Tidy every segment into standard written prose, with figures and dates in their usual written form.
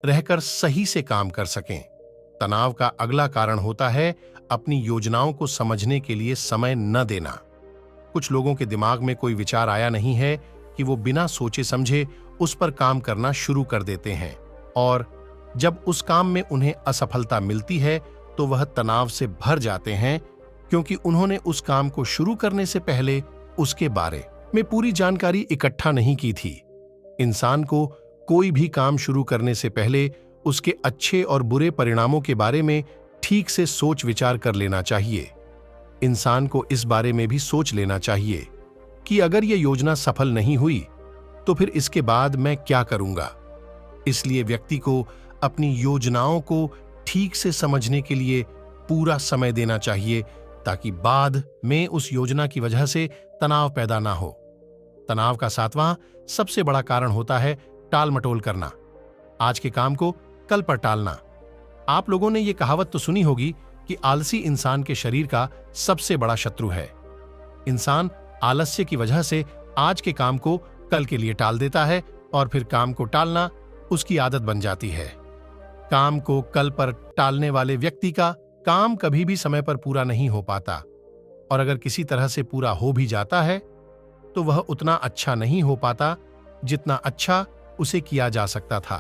रहकर सही से काम कर सकें। तनाव का अगला कारण होता है अपनी योजनाओं को समझने के लिए समय न देना। कुछ लोगों के दिमाग में कोई विचार आया नहीं है कि वो बिना सोचे समझे उस पर काम करना शुरू कर देते हैं, और जब उस काम में उन्हें असफलता मिलती है तो वह तनाव से भर जाते हैं, क्योंकि उन्होंने उस काम को शुरू करने से पहले उसके बारे में पूरी जानकारी इकट्ठा नहीं की थी। इंसान को कोई भी काम शुरू करने से पहले उसके अच्छे और बुरे परिणामों के बारे में ठीक से सोच विचार कर लेना चाहिए। इंसान को इस बारे में भी सोच लेना चाहिए कि अगर यह योजना सफल नहीं हुई तो फिर इसके बाद मैं क्या करूंगा। इसलिए व्यक्ति को अपनी योजनाओं को ठीक से समझने के लिए पूरा समय देना चाहिए, ताकि बाद में उस योजना की वजह से तनाव पैदा ना हो। तनाव का 7वां सबसे बड़ा कारण होता है टाल मटोल करना। आज के काम को कल पर टालना। आप लोगों ने यह कहावत तो सुनी होगी कि आलसी इंसान के शरीर का सबसे बड़ा शत्रु है। इंसान आलस्य की वजह से आज के काम को कल के लिए टाल देता है, और फिर काम को टालना उसकी आदत बन जाती है। काम को कल पर टालने वाले व्यक्ति का काम कभी भी समय पर पूरा नहीं हो पाता, और अगर किसी तरह से पूरा हो भी जाता है तो वह उतना अच्छा नहीं हो पाता जितना अच्छा उसे किया जा सकता था,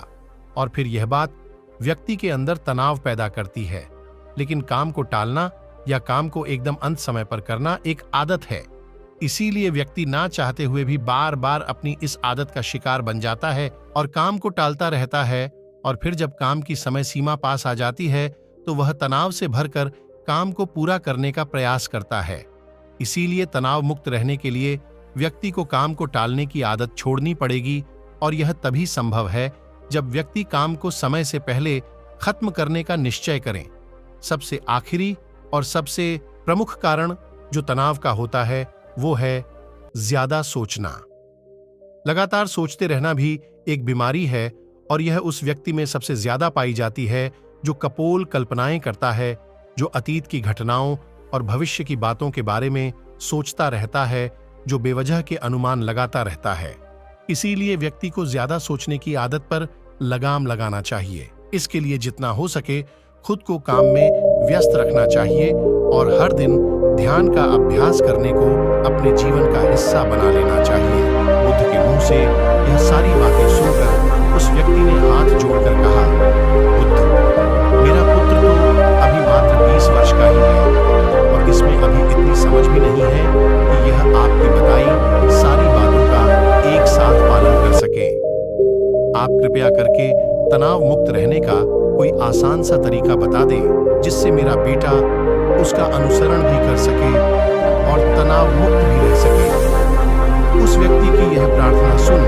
और फिर यह बात व्यक्ति के अंदर तनाव पैदा करती है। लेकिन काम को टालना या काम को एकदम अंत समय पर करना एक आदत है, इसीलिए व्यक्ति ना चाहते हुए भी बार बार अपनी इस आदत का शिकार बन जाता है और काम को टालता रहता है, और फिर जब काम की समय सीमा पास आ जाती है तो वह तनाव से भरकर काम को पूरा करने का प्रयास करता है। इसीलिए तनाव मुक्त रहने के लिए व्यक्ति को काम को टालने की आदत छोड़नी पड़ेगी, और यह तभी संभव है जब व्यक्ति काम को समय से पहले खत्म करने का निश्चय करें। सबसे आखिरी और सबसे प्रमुख कारण जो तनाव का होता है वो है ज्यादा सोचना। लगातार सोचते रहना भी एक बीमारी है, और यह उस व्यक्ति में सबसे ज्यादा पाई जाती है जो कपोल कल्पनाएं करता है, जो अतीत की घटनाओं और भविष्य की बातों के बारे में सोचता रहता है, जो बेवजह के अनुमान लगाता रहता है। इसीलिए व्यक्ति को ज्यादा सोचने की आदत पर लगाम लगाना चाहिए। इसके लिए जितना हो सके खुद को काम में व्यस्त रखना चाहिए, और हर दिन ध्यान का अभ्यास करने को अपने जीवन का हिस्सा बना लेना चाहिए। बुद्ध के मुंह से यह सारी बातें सुनकर उस व्यक्ति ने हाथ जोड़कर कहा, बुद्ध, मेरा पुत्र तो अभी मात्र 20 वर्ष का ही है, और इसमें अभी इतनी समझ भी नहीं है कि यह आपकी बताई सारी बातों का एक साथ पालन कर सके। आप कृपया करके तनाव मुक्त रहने का कोई आसान सा तरीका बता दें, जिससे मेरा बेटा उसका अनुसरण भी कर सके और तनाव मुक्त भी रह सके। उस व्यक्ति की यह प्रार्थना सुन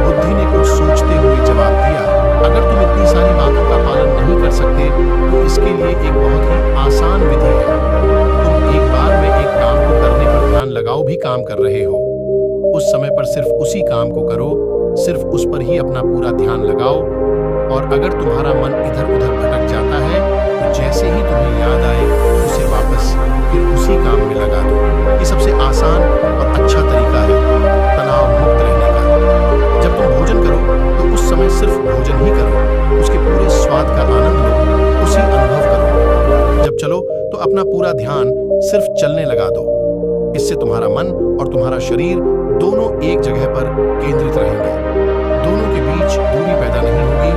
बुद्धि ने कुछ सोचते हुए जवाब दिया, अगर तुम इतनी सारी बातों का पालन नहीं कर सकते तो इसके लिए एक बहुत ही आसान विधि है। तुम एक बार में एक काम को करने पर ध्यान लगाओ भी काम कर रहे हो, उस समय पर सिर्फ उसी काम को करो, सिर्फ उस पर ही अपना पूरा ध्यान लगाओ, और अगर तुम्हारा मन इधर उधर भटक जाता है तो जैसे ही तुम्हें याद आए उसे वापस फिर उसी काम में लगा दो। ये सबसे आसान और अच्छा तरीका है तनाव मुक्त रहने का। जब तुम भोजन करो तो उस समय सिर्फ भोजन ही करो, उसके पूरे स्वाद का आनंद लो, उसी अनुभव करो। जब चलो तो अपना पूरा ध्यान सिर्फ चलने लगा दो। इससे तुम्हारा मन और तुम्हारा शरीर दोनों एक जगह पर केंद्रित रहेंगे। दोनों के बीच दूरी पैदा नहीं होगी,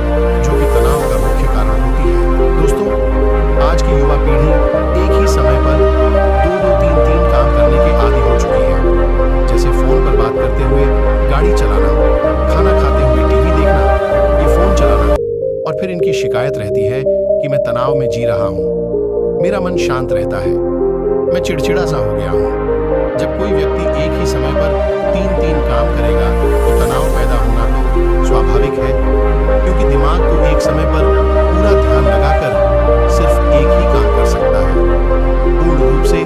जो कि तनाव का मुख्य कारण होती है। दोस्तों, आज की युवा पीढ़ी एक ही समय पर 2-2, 3-3 काम करने के आदी हो चुकी है, जैसे फोन पर बात करते हुए गाड़ी चलाना, खाना खाते हुए टीवी देखना, ये फोन चलाना, और फिर इनकी शिकायत रहती है कि मैं तनाव में जी रहा हूँ, मेरा मन शांत रहता है, मैं चिड़चिड़ा सा हो गया हूँ। जब कोई व्यक्ति एक ही समय पर 3-3 काम करेगा तो तनाव पैदा होना तो स्वाभाविक है, क्योंकि दिमाग तो एक समय पर पूरा ध्यान लगाकर सिर्फ एक ही काम कर सकता है। पूर्ण रूप से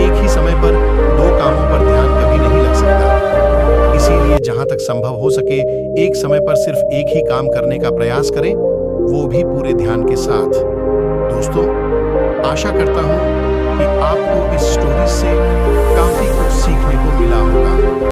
एक ही समय पर 2 कामों पर ध्यान कभी नहीं लग सकता। इसीलिए जहां तक संभव हो सके एक समय पर सिर्फ एक ही काम करने का प्रयास करें, वो भी पूरे ध्यान के साथ। दोस्तों, आशा करता हूं कि आपको इस स्टोरी से काफी कुछ सीखने को मिला होगा।